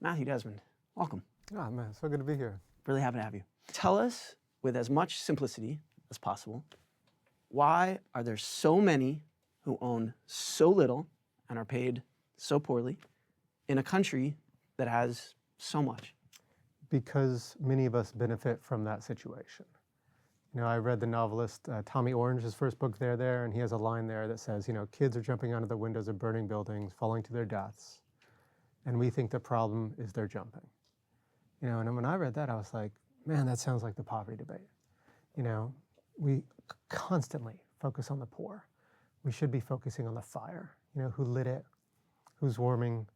Matthew Desmond, welcome. Oh man, so good to be here. Really happy to have you. Tell us, with as much simplicity as possible, why are there so many who own so little and are paid so poorly in a country that has so much? Because many of us benefit from that situation. You know, I read the novelist Tommy Orange's first book, There, and he has a line there that says, you know, kids are jumping out of the windows of burning buildings, falling to their deaths, and we think the problem is they're jumping. You know, and when I read that, I was like, man, that sounds like the poverty debate. You know, we constantly focus on the poor. We should be focusing on the fire, you know, who lit it, who's warming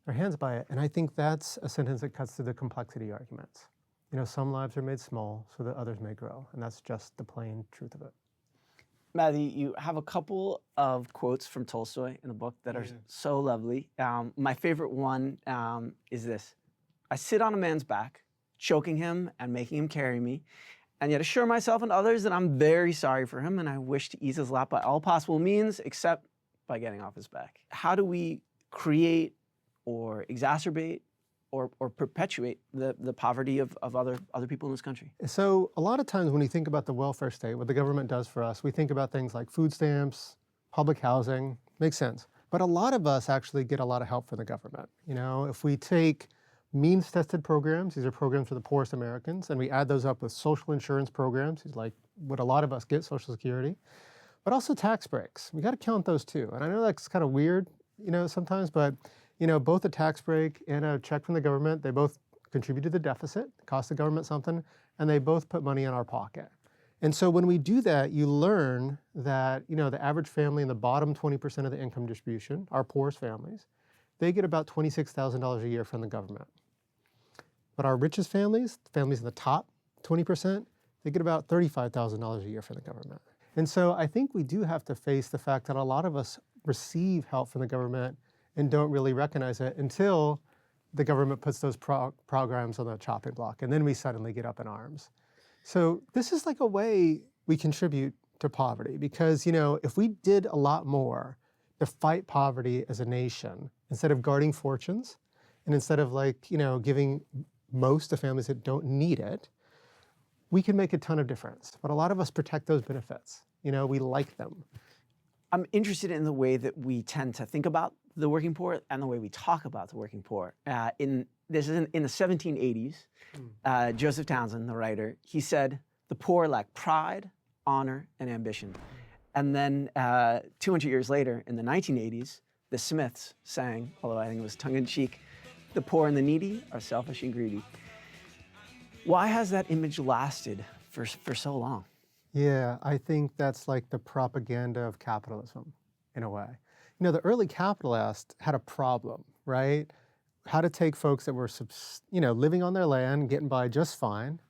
their hands by it. And I think that's a sentence that cuts through the complexity arguments. You know, some lives are made small so that others may grow. And that's just the plain truth of it. Matthew, you have a couple of quotes from Tolstoy in the book that are so lovely. My favorite one is this. I sit on a man's back, choking him and making him carry me, and yet assure myself and others that I'm very sorry for him and I wish to ease his lap by all possible means except by getting off his back. How do we create or exacerbate or perpetuate the poverty of other people in this country? So a lot of times when you think about the welfare state, what the government does for us, we think about things like food stamps, public housing, makes sense. But a lot of us actually get a lot of help from the government. You know, if we take means-tested programs, these are programs for the poorest Americans, and we add those up with social insurance programs, like what a lot of us get, Social Security, but also tax breaks. We got to count those too. And I know that's kind of weird, you know, sometimes, but you know, both a tax break and a check from the government, they both contribute to the deficit, cost the government something, and they both put money in our pocket. And so when we do that, you learn that, you know, the average family in the bottom 20% of the income distribution, our poorest families, they get about $26,000 a year from the government. But our richest families, families in the top 20%, they get about $35,000 a year from the government. And so I think we do have to face the fact that a lot of us receive help from the government and don't really recognize it until the government puts those programs on the chopping block, and then we suddenly get up in arms. So this is like a way we contribute to poverty, because, you know, if we did a lot more to fight poverty as a nation, instead of guarding fortunes, and instead of, like, you know, giving most to families that don't need it, we can make a ton of difference. But a lot of us protect those benefits. You know, we like them. I'm interested in the way that we tend to think about the working poor and the way we talk about the working poor. In the 1780s, Joseph Townsend, the writer, he said, the poor lack pride, honor, and ambition. And then 200 years later, in the 1980s, the Smiths sang, although I think it was tongue-in-cheek, the poor and the needy are selfish and greedy. Why has that image lasted for so long? Yeah, I think that's like the propaganda of capitalism, in a way. You know, the early capitalists had a problem, right? How to take folks that were, you know, living on their land, getting by just fine,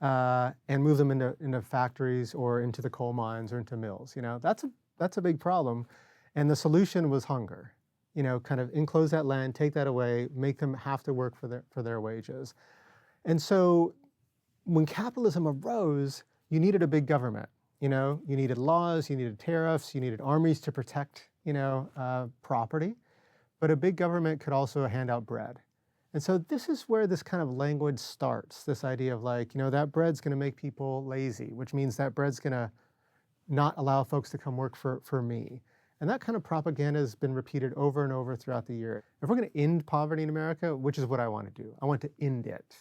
and move them into factories or into the coal mines or into mills. You know, that's a big problem. And the solution was hunger. You know, kind of enclose that land, take that away, make them have to work for their wages. And so when capitalism arose, you needed a big government. You know, you needed laws, you needed tariffs, you needed armies to protect, you know, property. But a big government could also hand out bread. And so this is where this kind of language starts, this idea of, like, you know, that bread's going to make people lazy, which means that bread's going to not allow folks to come work for me. And that kind of propaganda has been repeated over and over throughout the year. If we're going to end poverty in America, which is what I want to do, I want to end it.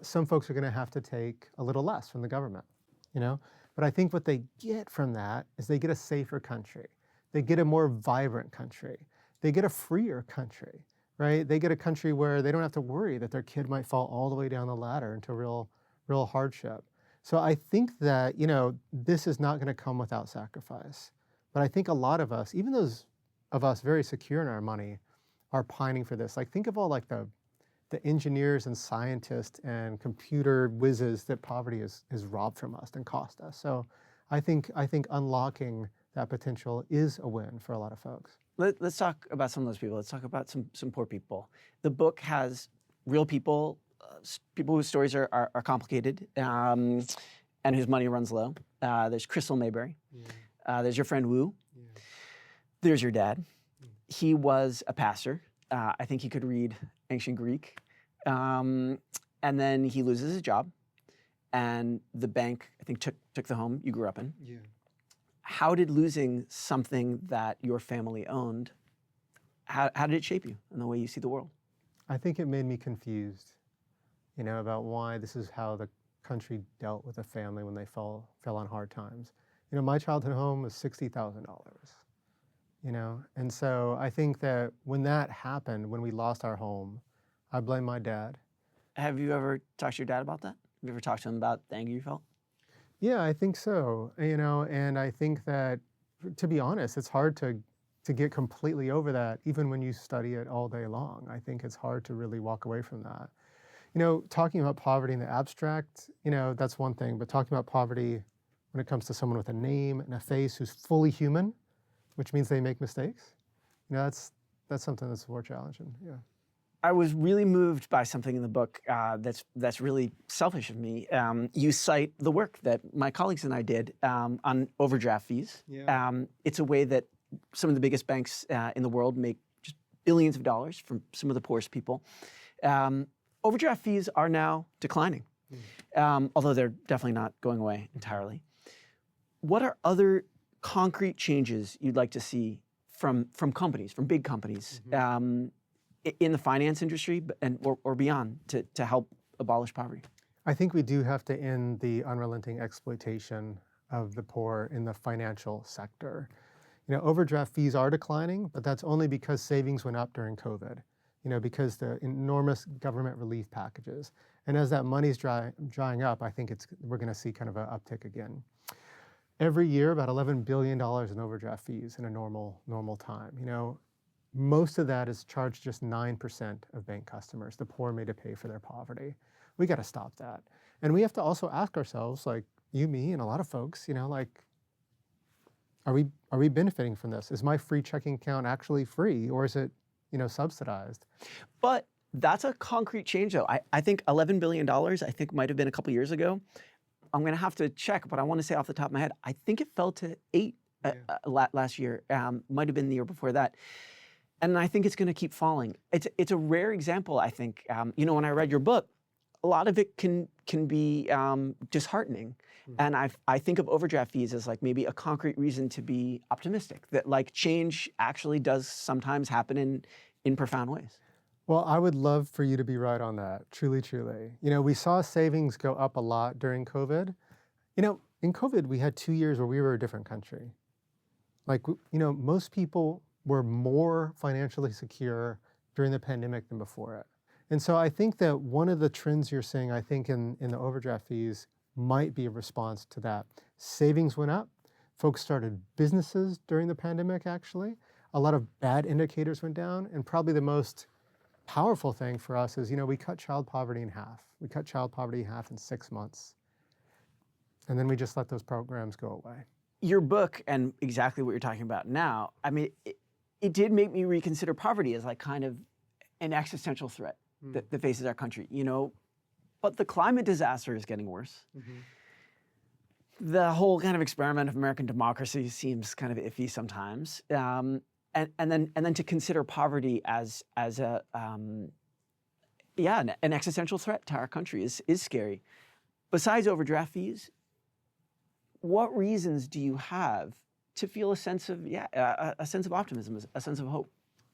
Some folks are going to have to take a little less from the government, you know? But I think what they get from that is they get a safer country. They get a more vibrant country. They get a freer country, right? They get a country where they don't have to worry that their kid might fall all the way down the ladder into real hardship. So I think that, you know, this is not going to come without sacrifice. But I think a lot of us, even those of us very secure in our money, are pining for this. Like, think of all, like, the engineers and scientists and computer whizzes that poverty has robbed from us and cost us. So I think unlocking that potential is a win for a lot of folks. Let's talk about some of those people. Let's talk about some poor people. The book has real people, people whose stories are complicated and whose money runs low. There's Crystal Mayberry. Yeah. There's your friend Wu. Yeah. There's your dad. He was a pastor I think he could read ancient Greek. And then he loses his job. And the bank, I think, took the home you grew up in. Yeah. How did losing something that your family owned, how did it shape you in the way you see the world? I think it made me confused, about why this is how the country dealt with a family when they fell on hard times. My childhood home was $60,000, and so I think that when that happened, when we lost our home, I blame my dad. Have you ever talked to your dad about that? Have you ever talked to him about the anger you felt? Yeah, I think so, and I think that, to be honest, it's hard to get completely over that, even when you study it all day long. I think it's hard to really walk away from that. Talking about poverty in the abstract, that's one thing, but talking about poverty when it comes to someone with a name and a face who's fully human, which means they make mistakes, that's something that's more challenging, yeah. I was really moved by something in the book that's really selfish of me. You cite the work that my colleagues and I did on overdraft fees. Yeah. It's a way that some of the biggest banks in the world make just billions of dollars from some of the poorest people. Overdraft fees are now declining, although they're definitely not going away entirely. What are other concrete changes you'd like to see from companies, from big companies, in the finance industry or beyond to help abolish poverty? I think we do have to end the unrelenting exploitation of the poor in the financial sector. Overdraft fees are declining, but that's only because savings went up during COVID, because the enormous government relief packages. And as that money's drying up, I think we're going to see kind of an uptick again. Every year, about $11 billion in overdraft fees in a normal time. Most of that is charged just 9% of bank customers, the poor made to pay for their poverty. We got to stop that. And we have to also ask ourselves, like you, me, and a lot of folks, are we benefiting from this? Is my free checking account actually free, or is it, subsidized? But that's a concrete change, though. I think $11 billion, I think might have been a couple years ago. I'm going to have to check, but I want to say off the top of my head, I think it fell to 8 last year. Might have been the year before that. And I think it's going to keep falling. It's a rare example, I think. When I read your book, a lot of it can be disheartening. And I think of overdraft fees as like maybe a concrete reason to be optimistic, that like change actually does sometimes happen in profound ways. Well, I would love for you to be right on that, truly, truly. We saw savings go up a lot during COVID. In COVID, we had 2 years where we were a different country. Like, most people were more financially secure during the pandemic than before it. And so I think that one of the trends you're seeing, I think, in the overdraft fees might be a response to that. Savings went up. Folks started businesses during the pandemic, actually. A lot of bad indicators went down. And probably the most powerful thing for us is, we cut child poverty in half. We cut child poverty in half in 6 months. And then we just let those programs go away. Your book and exactly what you're talking about now, I mean, it did make me reconsider poverty as like kind of an existential threat that faces our country, But the climate disaster is getting worse. The whole kind of experiment of American democracy seems kind of iffy sometimes. And then to consider poverty as an existential threat to our country is scary. Besides overdraft fees, what reasons do you have to feel a sense of optimism, a sense of hope?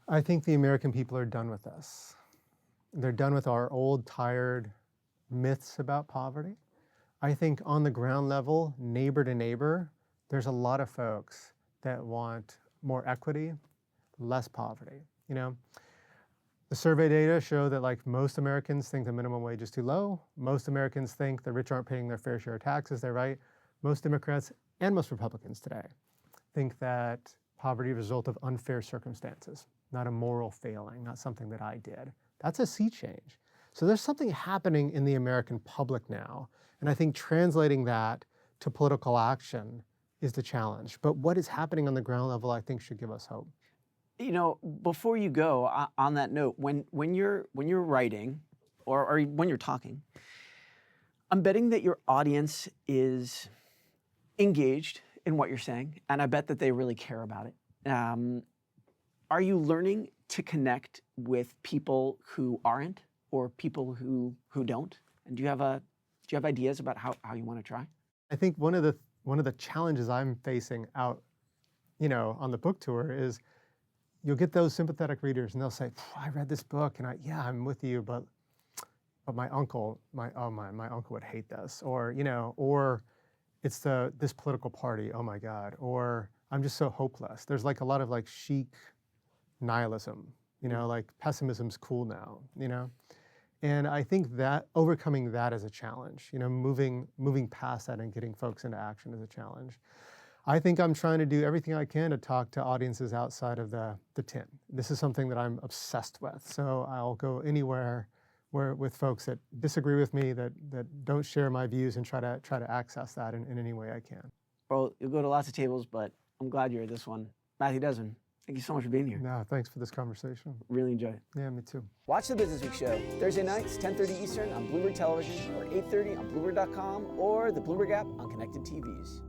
I think the American people are done with this. They're done with our old, tired myths about poverty. I think on the ground level, neighbor to neighbor, there's a lot of folks that want more equity, less poverty. The survey data show that like most Americans think the minimum wage is too low. Most Americans think the rich aren't paying their fair share of taxes. They're right. Most Democrats and most Republicans today think that poverty is a result of unfair circumstances, not a moral failing, not something that I did. That's a sea change. So there's something happening in the American public now. And I think translating that to political action is the challenge. But what is happening on the ground level, I think, should give us hope. Before you go, on that note, when you're writing or when you're talking, I'm betting that your audience is engaged in what you're saying, and I bet that they really care about it. Are you learning to connect with people who aren't, or people who don't? And do you have ideas about how you want to try? I think one of the challenges I'm facing out, on the book tour is you'll get those sympathetic readers and they'll say, I read this book and I'm with you, but my uncle, my uncle would hate this, or it's this political party, oh my God, or I'm just so hopeless. There's like a lot of like chic nihilism, like pessimism's cool now, And I think that overcoming that is a challenge, moving past that and getting folks into action is a challenge. I think I'm trying to do everything I can to talk to audiences outside of the tin. This is something that I'm obsessed with. So I'll go anywhere with folks that disagree with me, that don't share my views, and try to access that in any way I can. Well, you'll go to lots of tables, but I'm glad you're at this one. Matthew Desmond, thank you so much for being here. No, thanks for this conversation. Really enjoyed it. Yeah, me too. Watch the Businessweek show Thursday nights, 10:30 Eastern on Bloomberg Television, or 8:30 on Bloomberg.com, or the Bloomberg app on connected TVs.